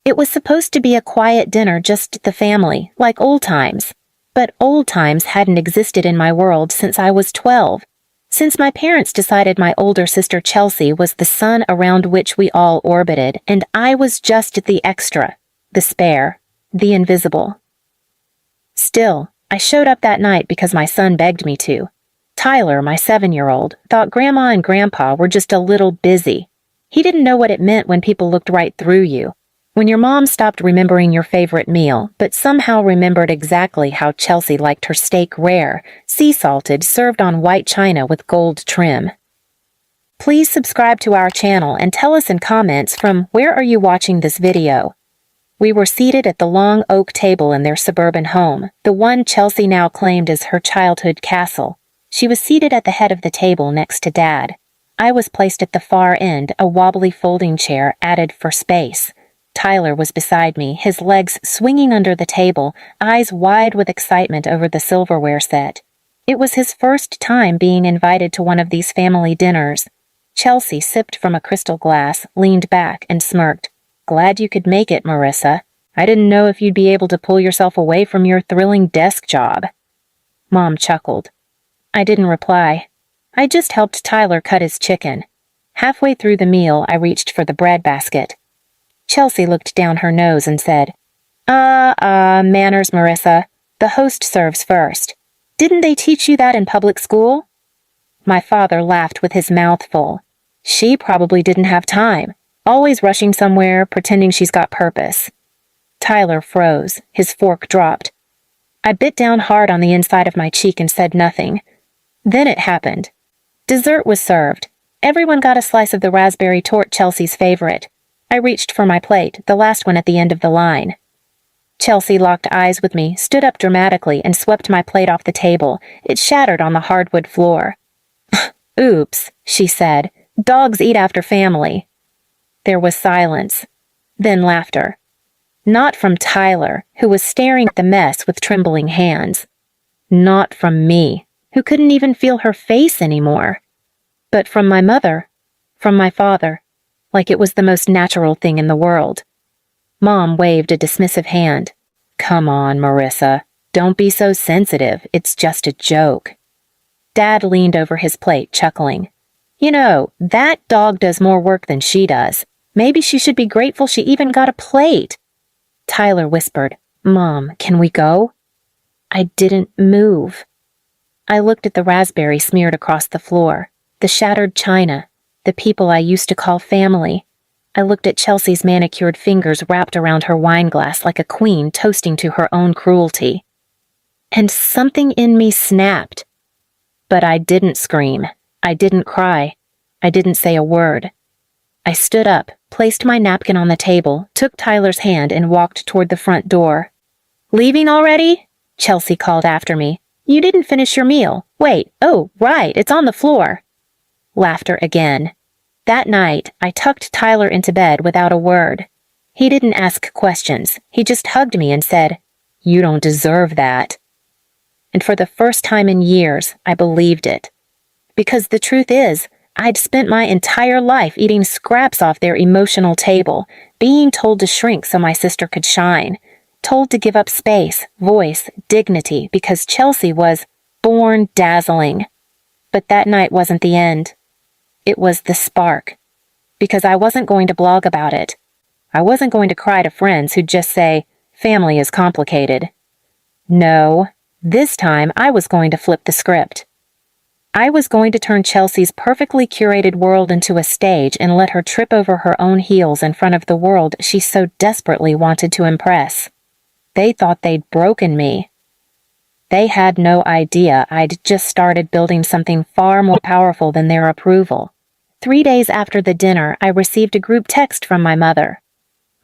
It was supposed to be a quiet dinner, just the family, like old times. But old times hadn't existed in my world since I was 12. Since my parents decided my older sister Chelsea was the sun around which we all orbited, and I was just the extra, the spare, the invisible. Still, I showed up that night because my son begged me to. Tyler, my 7-year-old, thought Grandma and Grandpa were just a little busy. He didn't know what it meant when people looked right through you. When your mom stopped remembering your favorite meal, but somehow remembered exactly how Chelsea liked her steak rare, sea-salted, served on white china with gold trim. Please subscribe to our channel and tell us in comments from where are you watching this video. We were seated at the long oak table in their suburban home, the one Chelsea now claimed as her childhood castle. She was seated at the head of the table next to Dad. I was placed at the far end, a wobbly folding chair added for space. Tyler was beside me, his legs swinging under the table, eyes wide with excitement over the silverware set. It was his first time being invited to one of these family dinners. Chelsea sipped from a crystal glass, leaned back, and smirked. "Glad you could make it, Marissa. I didn't know if you'd be able to pull yourself away from your thrilling desk job." Mom chuckled. I didn't reply. I just helped Tyler cut his chicken. Halfway through the meal, I reached for the bread basket. Chelsea looked down her nose and said, Manners, Marissa. The host serves first. Didn't they teach you that in public school?" My father laughed with his mouth full. "She probably didn't have time. Always rushing somewhere, pretending she's got purpose." Tyler froze. His fork dropped. I bit down hard on the inside of my cheek and said nothing. Then it happened. Dessert was served. Everyone got a slice of the raspberry torte, Chelsea's favorite. I reached for my plate, the last one at the end of the line. Chelsea locked eyes with me, stood up dramatically, and swept my plate off the table. It shattered on the hardwood floor. "Oops," she said. "Dogs eat after family." There was silence. Then laughter. Not from Tyler, who was staring at the mess with trembling hands. Not from me, who couldn't even feel her face anymore. But from my mother, from my father, like it was the most natural thing in the world. Mom waved a dismissive hand. "Come on, Marissa. Don't be so sensitive. It's just a joke." Dad leaned over his plate, chuckling. "You know, that dog does more work than she does. Maybe she should be grateful she even got a plate." Tyler whispered, "Mom, can we go?" I didn't move. I looked at the raspberry smeared across the floor, the shattered china, the people I used to call family. I looked at Chelsea's manicured fingers wrapped around her wine glass like a queen toasting to her own cruelty. And something in me snapped. But I didn't scream. I didn't cry. I didn't say a word. I stood up, placed my napkin on the table, took Tyler's hand, and walked toward the front door. "Leaving already?" Chelsea called after me. "You didn't finish your meal. Wait, oh, right, it's on the floor." Laughter again. That night, I tucked Tyler into bed without a word. He didn't ask questions. He just hugged me and said, "You don't deserve that." And for the first time in years, I believed it. Because the truth is, I'd spent my entire life eating scraps off their emotional table, being told to shrink so my sister could shine, told to give up space, voice, dignity, because Chelsea was born dazzling. But that night wasn't the end. It was the spark. Because I wasn't going to blog about it. I wasn't going to cry to friends who'd just say, "Family is complicated." No, this time I was going to flip the script. I was going to turn Chelsea's perfectly curated world into a stage and let her trip over her own heels in front of the world she so desperately wanted to impress. They thought they'd broken me. They had no idea I'd just started building something far more powerful than their approval. 3 days after the dinner, I received a group text from my mother.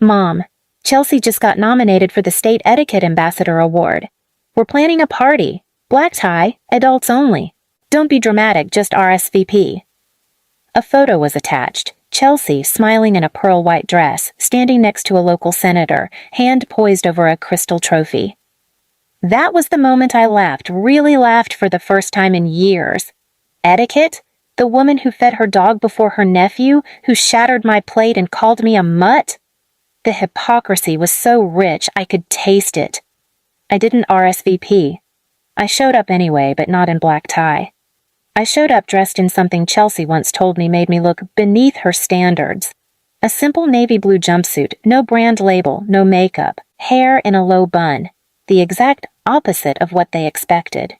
"Mom, Chelsea just got nominated for the State Etiquette Ambassador Award. We're planning a party. Black tie, adults only. Don't be dramatic, just RSVP." A photo was attached. Chelsea, smiling in a pearl-white dress, standing next to a local senator, hand poised over a crystal trophy. That was the moment I laughed, really laughed for the first time in years. Etiquette? The woman who fed her dog before her nephew, who shattered my plate and called me a mutt? The hypocrisy was so rich I could taste it. I didn't RSVP. I showed up anyway, but not in black tie. I showed up dressed in something Chelsea once told me made me look beneath her standards. A simple navy blue jumpsuit, no brand label, no makeup, hair in a low bun, the exact opposite of what they expected.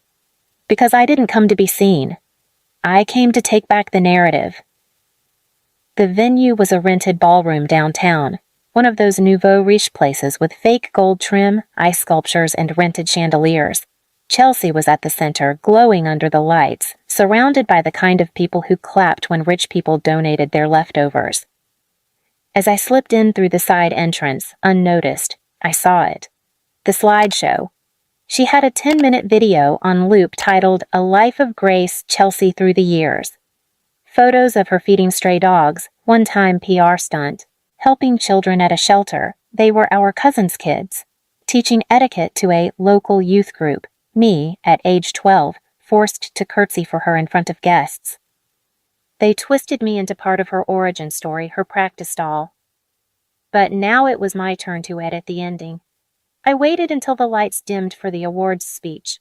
Because I didn't come to be seen. I came to take back the narrative. The venue was a rented ballroom downtown, one of those nouveau riche places with fake gold trim, ice sculptures, and rented chandeliers. Chelsea was at the center, glowing under the lights, surrounded by the kind of people who clapped when rich people donated their leftovers. As I slipped in through the side entrance, unnoticed, I saw it. The slideshow. She had a 10-minute video on loop titled A Life of Grace, Chelsea Through the Years. Photos of her feeding stray dogs, one-time PR stunt, helping children at a shelter, they were our cousins' kids, teaching etiquette to a local youth group, me, at age 12, forced to curtsy for her in front of guests. They twisted me into part of her origin story, her practice doll. But now it was my turn to edit the ending. I waited until the lights dimmed for the awards speech.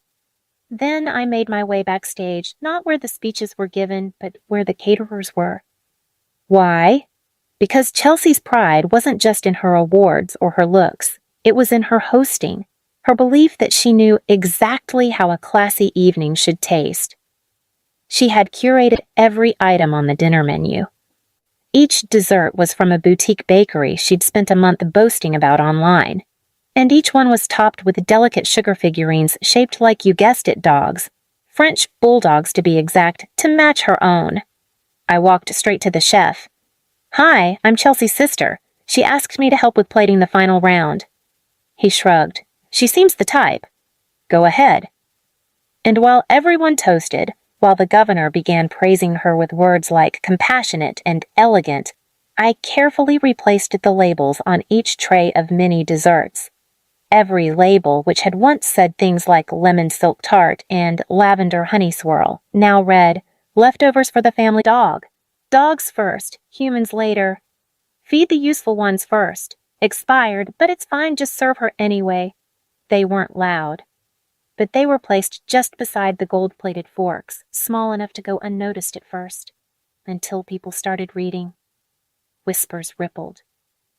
Then I made my way backstage, not where the speeches were given, but where the caterers were. Why? Because Chelsea's pride wasn't just in her awards or her looks. It was in her hosting, her belief that she knew exactly how a classy evening should taste. She had curated every item on the dinner menu. Each dessert was from a boutique bakery she'd spent a month boasting about online. And each one was topped with delicate sugar figurines shaped like, you guessed it, dogs. French bulldogs, to be exact, to match her own. I walked straight to the chef. "Hi, I'm Chelsea's sister. She asked me to help with plating the final round." He shrugged. "She seems the type. Go ahead." And while everyone toasted, while the governor began praising her with words like compassionate and elegant, I carefully replaced the labels on each tray of mini desserts. Every label, which had once said things like lemon silk tart and lavender honey swirl, now read, leftovers for the family dog. Dogs first, humans later. Feed the useful ones first. Expired, but it's fine, just serve her anyway. They weren't loud, but they were placed just beside the gold-plated forks, small enough to go unnoticed at first, until people started reading. Whispers rippled.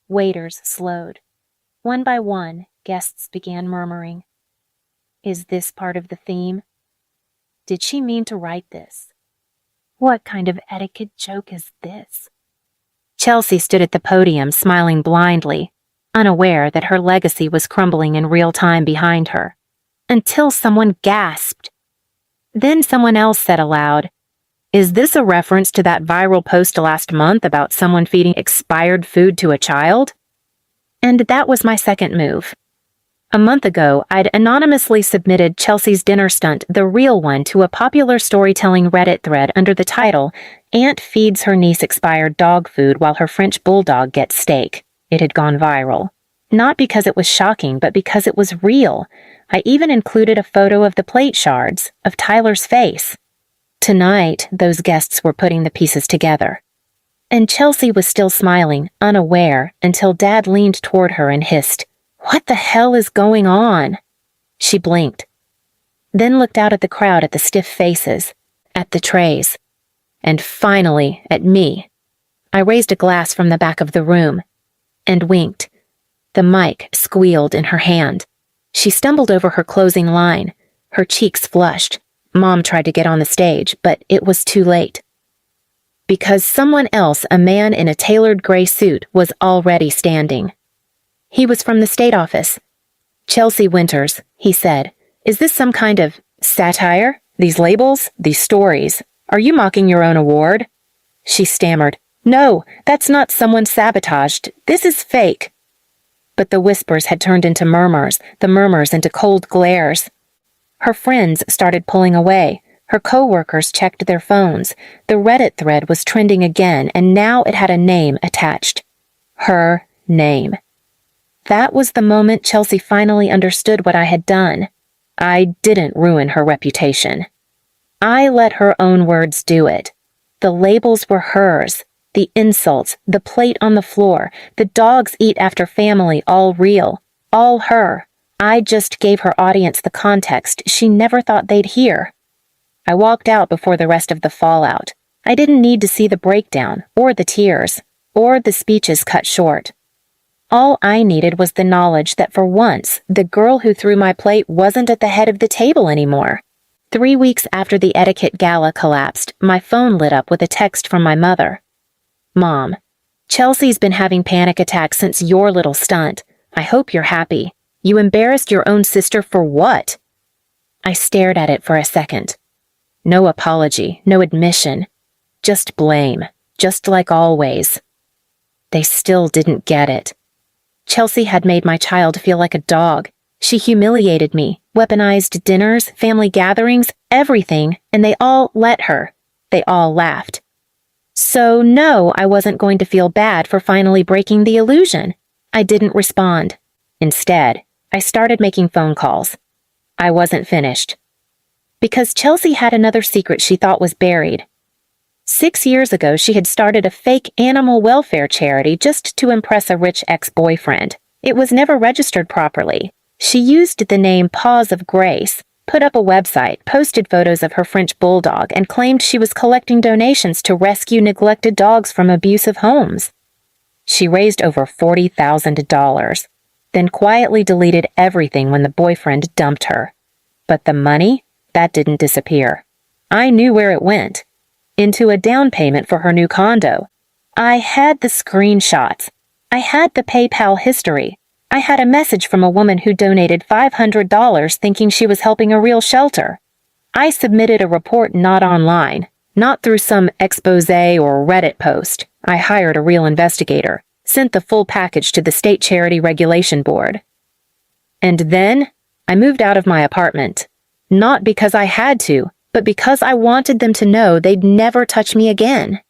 Waiters slowed. One by one, guests began murmuring. Is this part of the theme? Did she mean to write this? What kind of etiquette joke is this? Chelsea stood at the podium, smiling blindly, unaware that her legacy was crumbling in real time behind her, until someone gasped. Then someone else said aloud, "Is this a reference to that viral post last month about someone feeding expired food to a child?" And that was my second move. A month ago, I'd anonymously submitted Chelsea's dinner stunt, the real one, to a popular storytelling Reddit thread under the title, "Aunt Feeds Her Niece Expired Dog Food While Her French Bulldog Gets Steak." It had gone viral. Not because it was shocking, but because it was real. I even included a photo of the plate shards, of Tyler's face. Tonight, those guests were putting the pieces together. And Chelsea was still smiling, unaware, until Dad leaned toward her and hissed, "What the hell is going on?" She blinked, then looked out at the crowd, at the stiff faces, at the trays, and finally at me. I raised a glass from the back of the room and winked. The mic squealed in her hand. She stumbled over her closing line, her cheeks flushed. Mom tried to get on the stage, but it was too late. Because someone else, a man in a tailored gray suit, was already standing. He was from the state office. "Chelsea Winters," he said, "is this some kind of satire? These labels? These stories? Are you mocking your own award?" She stammered, "No, that's not someone sabotaged. This is fake." But the whispers had turned into murmurs, the murmurs into cold glares. Her friends started pulling away. Her co-workers checked their phones. The Reddit thread was trending again, and now it had a name attached. Her name. That was the moment Chelsea finally understood what I had done. I didn't ruin her reputation. I let her own words do it. The labels were hers. The insults, the plate on the floor, the dogs eat after family, all real, all her. I just gave her audience the context she never thought they'd hear. I walked out before the rest of the fallout. I didn't need to see the breakdown, or the tears, or the speeches cut short. All I needed was the knowledge that for once, the girl who threw my plate wasn't at the head of the table anymore. 3 weeks after the etiquette gala collapsed, my phone lit up with a text from my mother. Mom, Chelsea's been having panic attacks since your little stunt. I hope you're happy. You embarrassed your own sister for what? I stared at it for a second. No apology, no admission. Just blame, just like always. They still didn't get it. Chelsea had made my child feel like a dog. She humiliated me, weaponized dinners, family gatherings, everything, and they all let her. They all laughed. So no, I wasn't going to feel bad for finally breaking the illusion. I didn't respond. Instead, I started making phone calls. I wasn't finished. Because Chelsea had another secret she thought was buried. 6 years ago, she had started a fake animal welfare charity just to impress a rich ex-boyfriend. It was never registered properly. She used the name Paws of Grace, put up a website, posted photos of her French bulldog, and claimed she was collecting donations to rescue neglected dogs from abusive homes. She raised over $40,000, then quietly deleted everything when the boyfriend dumped her. But the money? That didn't disappear. I knew where it went. Into a down payment for her new condo. I had the screenshots. I had the PayPal history. I had a message from a woman who donated $500 thinking she was helping a real shelter. I submitted a report not online, not through some expose or Reddit post. I hired a real investigator, sent the full package to the State Charity Regulation Board. And then, I moved out of my apartment. Not because I had to, but because I wanted them to know they'd never touch me again.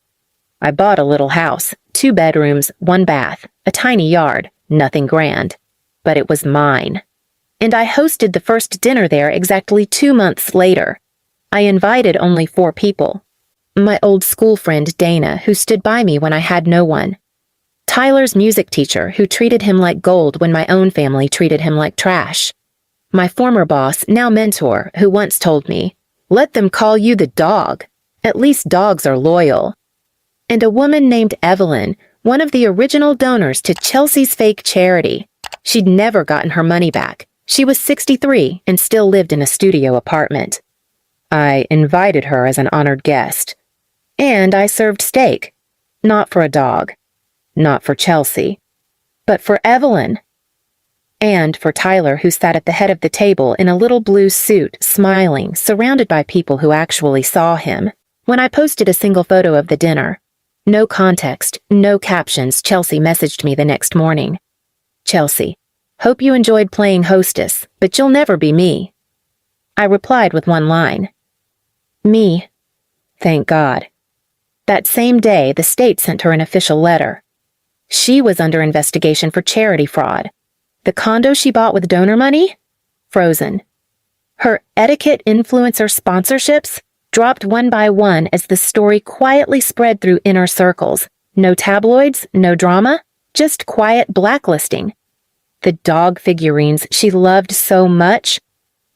I bought a little house, 2 bedrooms, 1 bath, a tiny yard, nothing grand. But it was mine. And I hosted the first dinner there exactly 2 months later. I invited only 4 people. My old school friend Dana, who stood by me when I had no one. Tyler's music teacher, who treated him like gold when my own family treated him like trash. My former boss, now mentor, who once told me, "Let them call you the dog. At least dogs are loyal." And a woman named Evelyn, one of the original donors to Chelsea's fake charity. She'd never gotten her money back. She was 63 and still lived in a studio apartment. I invited her as an honored guest. And I served steak. Not for a dog. Not for Chelsea. But for Evelyn. And for Tyler, who sat at the head of the table in a little blue suit, smiling, surrounded by people who actually saw him. When I posted a single photo of the dinner, no context, no captions, Chelsea messaged me the next morning. "Chelsea, hope you enjoyed playing hostess, but you'll never be me." I replied with one line. "Me. Thank God." That same day, the state sent her an official letter. She was under investigation for charity fraud. The condo she bought with donor money? Frozen. Her etiquette influencer sponsorships dropped one by one as the story quietly spread through inner circles. No tabloids, no drama, just quiet blacklisting. The dog figurines she loved so much.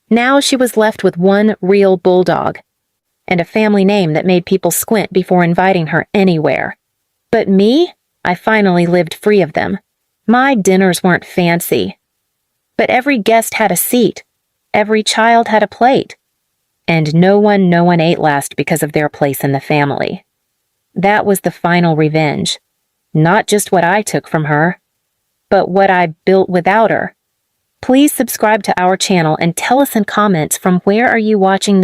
Now she was left with one real bulldog, and a family name that made people squint before inviting her anywhere. But me? I finally lived free of them. My dinners weren't fancy. But every guest had a seat. Every child had a plate. And no one ate last because of their place in the family. That was the final revenge. Not just what I took from her, but what I built without her. Please subscribe to our channel and tell us in comments from where are you watching this